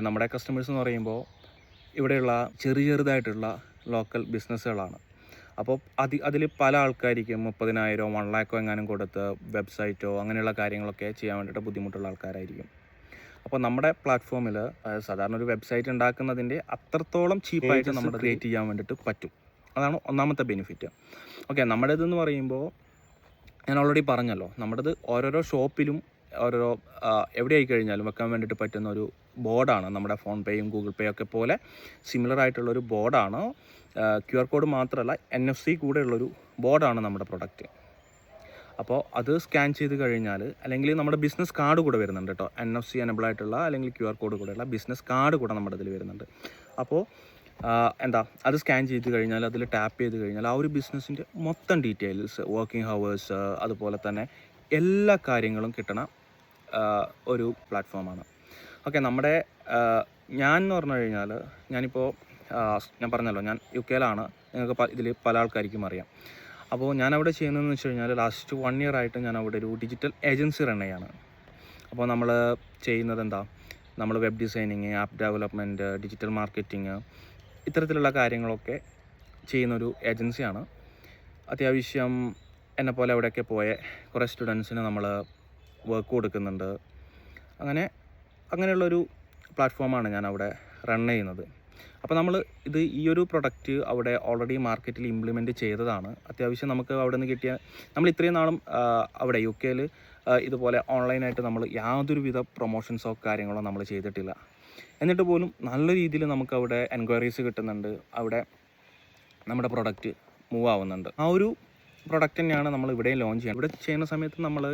നമ്മുടെ കസ്റ്റമേഴ്സ് എന്ന് പറയുമ്പോൾ ഇവിടെയുള്ള ചെറുതായിട്ടുള്ള ലോക്കൽ ബിസിനസ്സുകളാണ്. അപ്പോൾ അതിൽ പല ആൾക്കാർക്കും 30,000 1 lakh എങ്ങാനും കൊടുത്ത് വെബ്സൈറ്റോ അങ്ങനെയുള്ള കാര്യങ്ങളൊക്കെ ചെയ്യാൻ വേണ്ടിയിട്ട് ബുദ്ധിമുട്ടുള്ള ആൾക്കാരായിരിക്കും. അപ്പോൾ നമ്മുടെ പ്ലാറ്റ്ഫോമിൽ സാധാരണ ഒരു വെബ്സൈറ്റ് ഉണ്ടാക്കുന്നതിൻ്റെ അത്രത്തോളം ചീപ്പായിട്ട് നമ്മുടെ ക്രിയേറ്റ് ചെയ്യാൻ വേണ്ടിയിട്ട് പറ്റും. അതാണ് ഒന്നാമത്തെ ബെനിഫിറ്റ്. ഓക്കെ, നമ്മുടെ ഇതെന്ന് പറയുമ്പോൾ ഞാൻ ഓൾറെഡി പറഞ്ഞല്ലോ, നമ്മുടേത് ഓരോരോ ഷോപ്പിലും ഓരോരോ എവിടെ ആയി കഴിഞ്ഞാലും വെക്കാൻ വേണ്ടിയിട്ട് പറ്റുന്ന ഒരു ബോർഡാണ്. നമ്മുടെ ഫോൺ പേയും ഗൂഗിൾ പേ ഒക്കെ പോലെ സിമിലർ ആയിട്ടുള്ളൊരു ബോർഡാണ്. QR കോഡ് മാത്രമല്ല, NFC കൂടെ ഉള്ളൊരു ബോർഡാണ് നമ്മുടെ പ്രൊഡക്റ്റ്. അപ്പോൾ അത് സ്കാൻ ചെയ്ത് കഴിഞ്ഞാൽ, അല്ലെങ്കിൽ നമ്മുടെ ബിസിനസ് കാർഡ് കൂടെ വരുന്നുണ്ട് കേട്ടോ. NFC എനബിൾ ആയിട്ടുള്ള അല്ലെങ്കിൽ QR കോഡ് കൂടെയുള്ള ബിസിനസ് കാർഡ് കൂടെ നമ്മുടെ ഇതിൽ വരുന്നുണ്ട്. അപ്പോൾ അത് സ്കാൻ ചെയ്ത് കഴിഞ്ഞാൽ, അതിൽ ടാപ്പ് ചെയ്ത് കഴിഞ്ഞാൽ ആ ഒരു ബിസിനസ്സിൻ്റെ മൊത്തം ഡീറ്റെയിൽസ്, വർക്കിംഗ് ഹവേഴ്സ്, അതുപോലെ തന്നെ എല്ലാ കാര്യങ്ങളും കിട്ടണ ഒരു പ്ലാറ്റ്ഫോമാണ്. ഓക്കെ, നമ്മുടെ ഞാൻ എന്ന് പറഞ്ഞു കഴിഞ്ഞാൽ, ഞാൻ പറഞ്ഞല്ലോ ഞാൻ UK-ലാണ്. നിങ്ങൾക്ക് ഇതിൽ പല ആൾക്കാർക്കും അറിയാം. അപ്പോൾ ഞാനവിടെ ചെയ്യുന്നതെന്ന് വെച്ച് കഴിഞ്ഞാൽ, ലാസ്റ്റ് 1 year ആയിട്ട് ഞാൻ അവിടെ ഒരു ഡിജിറ്റൽ ഏജൻസി റൺ ചെയ്യാണ്. അപ്പോൾ നമ്മൾ ചെയ്യുന്നത് നമ്മൾ web designing, app development, digital marketing, ഇത്തരത്തിലുള്ള കാര്യങ്ങളൊക്കെ ചെയ്യുന്നൊരു ഏജൻസിയാണ്. അത്യാവശ്യം എന്നെപ്പോലെ അവിടെയൊക്കെ പോയ കുറേ സ്റ്റുഡൻസിന് നമ്മൾ വർക്ക് കൊടുക്കുന്നുണ്ട്. അങ്ങനെയുള്ളൊരു പ്ലാറ്റ്ഫോമാണ് ഞാൻ അവിടെ റൺ ചെയ്യുന്നത്. അപ്പോൾ നമ്മൾ ഈ ഒരു പ്രൊഡക്റ്റ് അവിടെ ഓൾറെഡി മാർക്കറ്റിൽ ഇംപ്ലിമെൻറ്റ് ചെയ്തതാണ്. അത്യാവശ്യം നമുക്ക് അവിടെ നിന്ന് കിട്ടിയ, നമ്മൾ ഇത്രയും നാളും അവിടെ UK-ൽ ഇതുപോലെ ഓൺലൈനായിട്ട് നമ്മൾ യാതൊരുവിധ പ്രൊമോഷൻസോ കാര്യങ്ങളോ നമ്മൾ ചെയ്തിട്ടില്ല. എന്നിട്ട് പോലും നല്ല രീതിയിൽ നമുക്കവിടെ എൻക്വയറീസ് കിട്ടുന്നുണ്ട്, അവിടെ നമ്മുടെ പ്രൊഡക്റ്റ് മൂവ് ആവുന്നുണ്ട്. ആ ഒരു പ്രൊഡക്റ്റ് തന്നെയാണ് നമ്മൾ ഇവിടെ ലോഞ്ച് ചെയ്യുന്നത്. ഇവിടെ ചെയ്യുന്ന സമയത്ത് നമ്മൾ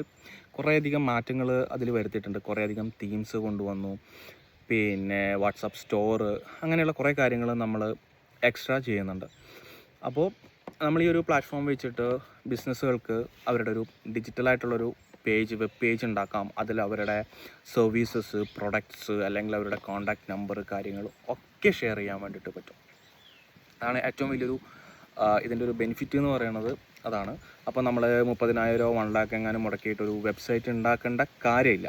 കുറേയധികം മാറ്റങ്ങൾ അതിൽ വരുത്തിയിട്ടുണ്ട്. കുറേയധികം തീംസ് കൊണ്ടുവന്നു, പിന്നെ വാട്സാപ്പ് സ്റ്റോറ്, അങ്ങനെയുള്ള കുറേ കാര്യങ്ങൾ നമ്മൾ എക്സ്ട്രാ ചെയ്യുന്നുണ്ട്. അപ്പോൾ നമ്മൾ ഈ ഒരു പ്ലാറ്റ്ഫോം വെച്ചിട്ട് ബിസിനസ്സുകൾക്ക് അവരുടെ ഒരു ഡിജിറ്റലായിട്ടുള്ളൊരു വെബ് പേജ് ഉണ്ടാക്കാം. അതിൽ അവരുടെ സർവീസസ്, പ്രൊഡക്ട്സ്, അല്ലെങ്കിൽ അവരുടെ കോൺടാക്റ്റ് നമ്പർ, കാര്യങ്ങൾ ഒക്കെ ഷെയർ ചെയ്യാൻ വേണ്ടിയിട്ട് പറ്റും. അതാണ് ഏറ്റവും വലിയൊരു ഇതിൻ്റെ ഒരു ബെനിഫിറ്റ് എന്ന് പറയുന്നത് അതാണ്. അപ്പോൾ നമ്മൾ 30,000 1 lakh എങ്ങാനും മുടക്കിയിട്ടൊരു വെബ്സൈറ്റ് ഉണ്ടാക്കേണ്ട കാര്യമില്ല.